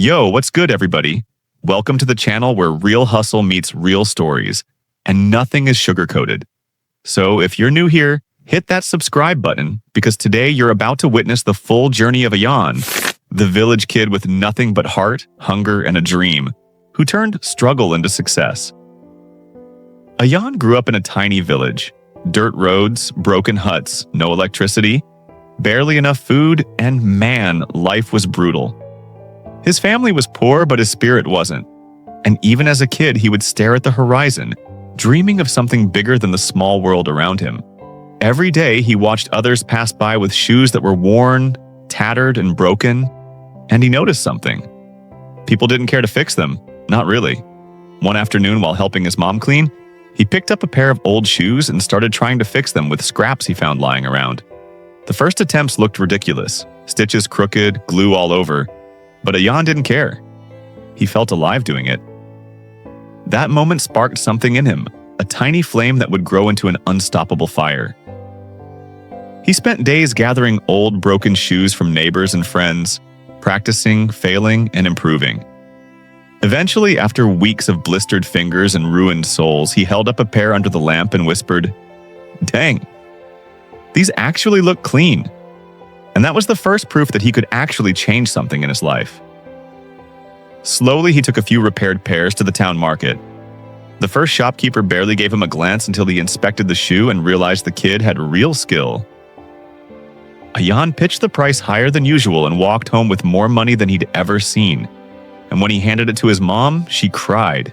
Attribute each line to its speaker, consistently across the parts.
Speaker 1: Yo, what's good, everybody? Welcome to the channel where real hustle meets real stories, and nothing is sugar-coated. So if you're new here, hit that subscribe button because today you're about to witness the full journey of Ayaan, the village kid with nothing but heart, hunger, and a dream, who turned struggle into success. Ayaan grew up in a tiny village. Dirt roads, broken huts, no electricity, barely enough food, and man, life was brutal. His family was poor, but his spirit wasn't. And even as a kid, he would stare at the horizon, dreaming of something bigger than the small world around him. Every day, he watched others pass by with shoes that were worn, tattered, and broken, and he noticed something. People didn't care to fix them, not really. One afternoon, while helping his mom clean, he picked up a pair of old shoes and started trying to fix them with scraps he found lying around. The first attempts looked ridiculous, stitches crooked, glue all over. But Ayaan didn't care. He felt alive doing it. That moment sparked something in him, a tiny flame that would grow into an unstoppable fire. He spent days gathering old, broken shoes from neighbors and friends, practicing, failing, and improving. Eventually, after weeks of blistered fingers and ruined soles, he held up a pair under the lamp and whispered, "Dang, these actually look clean." And that was the first proof that he could actually change something in his life. Slowly, he took a few repaired pairs to the town market. The first shopkeeper barely gave him a glance until he inspected the shoe and realized the kid had real skill. Ayaan pitched the price higher than usual and walked home with more money than he'd ever seen. And when he handed it to his mom, she cried.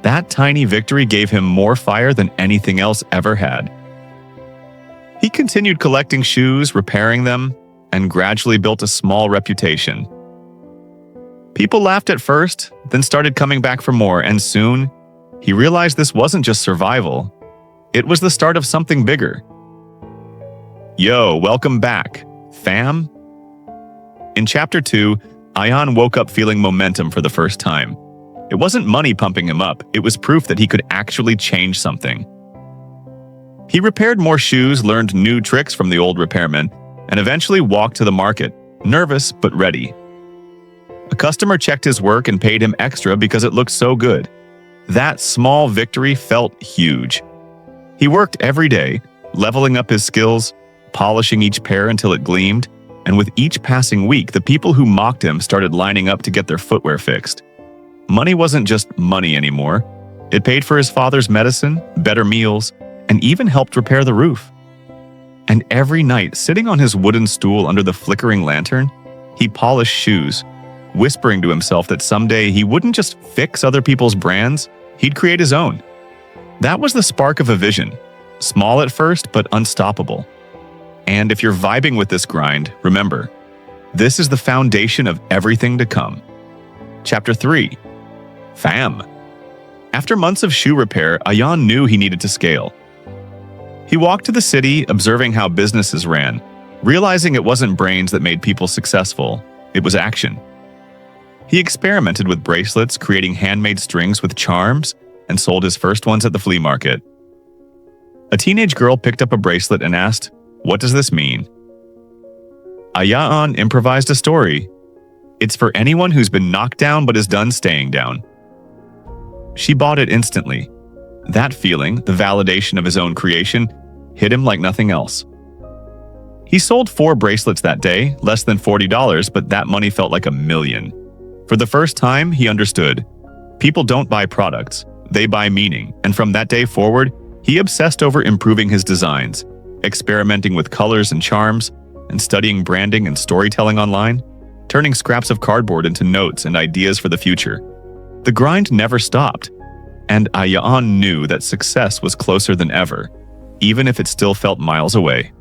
Speaker 1: That tiny victory gave him more fire than anything else ever had. He continued collecting shoes, repairing them, and gradually built a small reputation. People laughed at first, then started coming back for more, and soon, he realized this wasn't just survival. It was the start of something bigger. Yo, welcome back, fam. In Chapter 2, Ayaan woke up feeling momentum for the first time. It wasn't money pumping him up, it was proof that he could actually change something. He repaired more shoes, learned new tricks from the old repairman, and eventually walked to the market, nervous but ready. A customer checked his work and paid him extra because it looked so good. That small victory felt huge. He worked every day, leveling up his skills, polishing each pair until it gleamed, and with each passing week, the people who mocked him started lining up to get their footwear fixed. Money wasn't just money anymore. It paid for his father's medicine, better meals, and even helped repair the roof. And every night, sitting on his wooden stool under the flickering lantern, he polished shoes, whispering to himself that someday he wouldn't just fix other people's brands, he'd create his own. That was the spark of a vision, small at first, but unstoppable. And if you're vibing with this grind, remember, this is the foundation of everything to come. Chapter 3. Fam. After months of shoe repair, Ayaan knew he needed to scale. He walked to the city, observing how businesses ran, realizing it wasn't brains that made people successful, it was action. He experimented with bracelets, creating handmade strings with charms, and sold his first ones at the flea market. A teenage girl picked up a bracelet and asked, "What does this mean?" Ayaan improvised a story. "It's for anyone who's been knocked down but is done staying down." She bought it instantly. That feeling, the validation of his own creation, hit him like nothing else. He sold 4 bracelets that day, less than $40, but that money felt like $1 million. For the first time, he understood. People don't buy products, they buy meaning, and from that day forward, he obsessed over improving his designs, experimenting with colors and charms, and studying branding and storytelling online, turning scraps of cardboard into notes and ideas for the future. The grind never stopped, and Ayaan knew that success was closer than ever, even if it still felt miles away.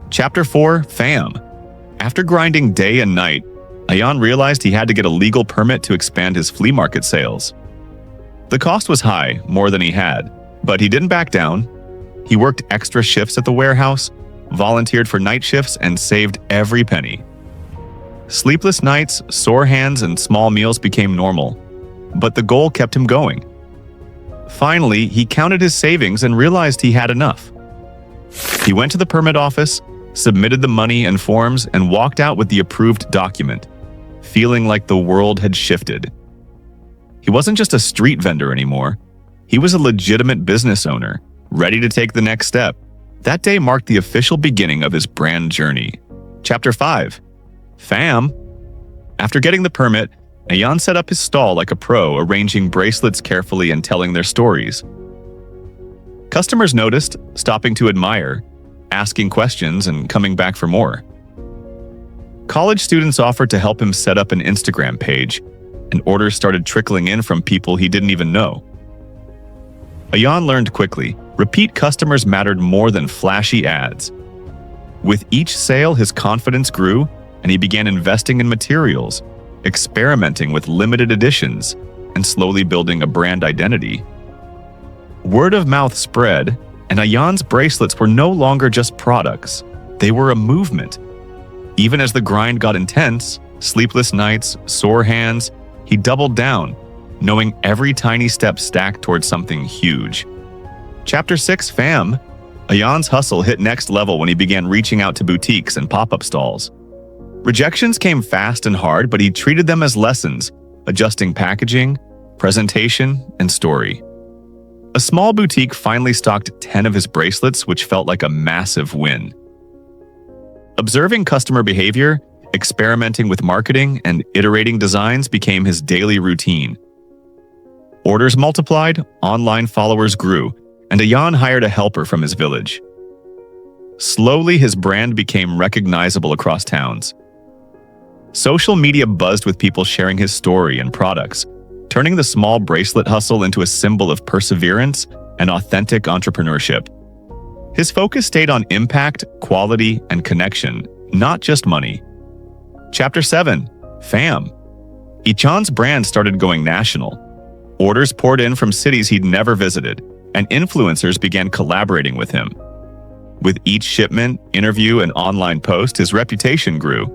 Speaker 1: Chapter 4, Fam. After grinding day and night, Ayaan realized he had to get a legal permit to expand his flea market sales. The cost was high, more than he had, but he didn't back down. He worked extra shifts at the warehouse, volunteered for night shifts, and saved every penny. Sleepless nights, sore hands, and small meals became normal, but the goal kept him going. Finally, he counted his savings and realized he had enough. He went to the permit office, submitted the money and forms, and walked out with the approved document. feeling like the world had shifted. He wasn't just a street vendor anymore. He was a legitimate business owner, ready to take the next step. That day marked the official beginning of his brand journey. Chapter 5. Fam. After getting the permit, Ayaan set up his stall like a pro, arranging bracelets carefully and telling their stories. Customers noticed, stopping to admire, asking questions, and coming back for more. College students offered to help him set up an Instagram page, and orders started trickling in from people he didn't even know. Ayaan learned quickly, repeat customers mattered more than flashy ads. With each sale, his confidence grew, and he began investing in materials, experimenting with limited editions, and slowly building a brand identity. Word of mouth spread, and Ayaan's bracelets were no longer just products. They were a movement. Even as the grind got intense, sleepless nights, sore hands, he doubled down, knowing every tiny step stacked towards something huge. Chapter 6, Fam. Ayaan's hustle hit next level when he began reaching out to boutiques and pop-up stalls. Rejections came fast and hard, but he treated them as lessons, adjusting packaging, presentation, and story. A small boutique finally stocked 10 of his bracelets, which felt like a massive win. Observing customer behavior, experimenting with marketing, and iterating designs became his daily routine. Orders multiplied, online followers grew, and Ayaan hired a helper from his village. Slowly, his brand became recognizable across towns. Social media buzzed with people sharing his story and products, turning the small bracelet hustle into a symbol of perseverance and authentic entrepreneurship. His focus stayed on impact, quality, and connection, not just money. Chapter 7. Fam. Ayaan's brand started going national. Orders poured in from cities he'd never visited, and influencers began collaborating with him. With each shipment, interview, and online post, his reputation grew.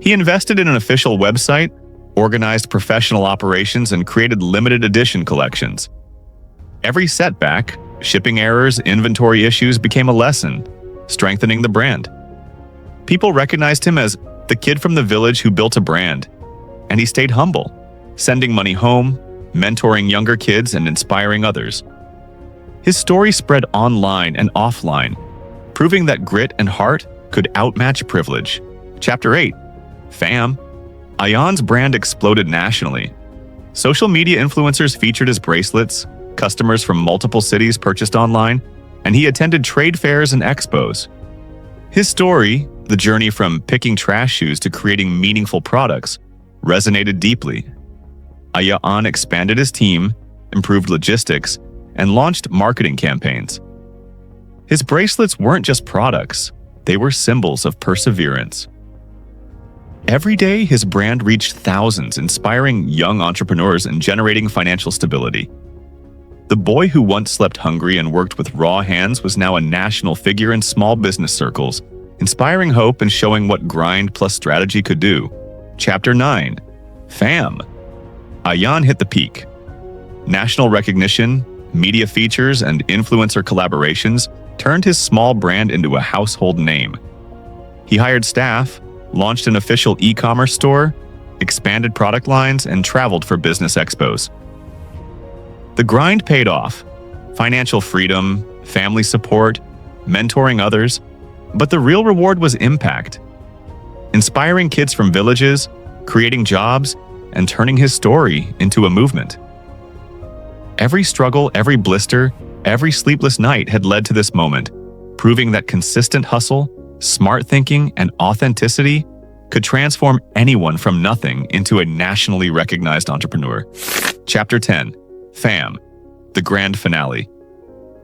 Speaker 1: He invested in an official website, organized professional operations, and created limited edition collections. Every setback, shipping errors, inventory issues became a lesson, strengthening the brand. People recognized him as the kid from the village who built a brand, and he stayed humble, sending money home, mentoring younger kids, and inspiring others. His story spread online and offline, proving that grit and heart could outmatch privilege. Chapter 8. Fam. Ayaan's brand exploded nationally. Social media influencers featured his bracelets, customers from multiple cities purchased online, and he attended trade fairs and expos. His story, the journey from picking trash shoes to creating meaningful products, resonated deeply. Ayaan expanded his team, improved logistics, and launched marketing campaigns. His bracelets weren't just products, they were symbols of perseverance. Every day, his brand reached thousands, inspiring young entrepreneurs and generating financial stability. The boy who once slept hungry and worked with raw hands was now a national figure in small business circles, inspiring hope and showing what grind plus strategy could do. Chapter 9. Fam. Ayaan hit the peak. National recognition, media features, and influencer collaborations turned his small brand into a household name. He hired staff, launched an official e-commerce store, expanded product lines, and traveled for business expos. The grind paid off. Financial freedom, family support, mentoring others, but the real reward was impact. Inspiring kids from villages, creating jobs, and turning his story into a movement. Every struggle, every blister, every sleepless night had led to this moment, proving that consistent hustle, smart thinking, and authenticity could transform anyone from nothing into a nationally recognized entrepreneur. Chapter 10. Fam. The grand finale.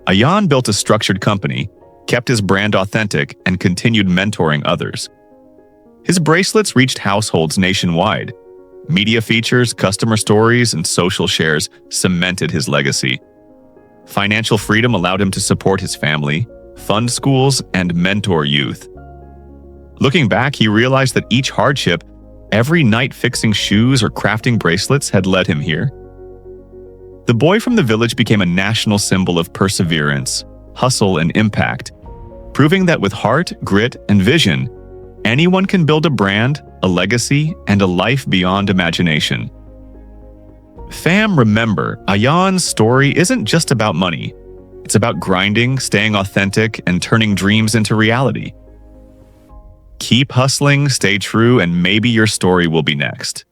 Speaker 1: Ayaan built a structured company, kept his brand authentic, and continued mentoring others. His bracelets reached households nationwide. Media features, customer stories, and social shares cemented his legacy. Financial freedom allowed him to support his family, fund schools, and mentor youth. Looking back, he realized that each hardship, every night fixing shoes or crafting bracelets, had led him here. The boy from the village became a national symbol of perseverance, hustle, and impact, proving that with heart, grit, and vision, Anyone can build a brand, a legacy, and a life beyond imagination. Fam, remember, Ayaan's story isn't just about money. It's about grinding, staying authentic, and turning dreams into reality. Keep hustling, stay true, and maybe your story will be next.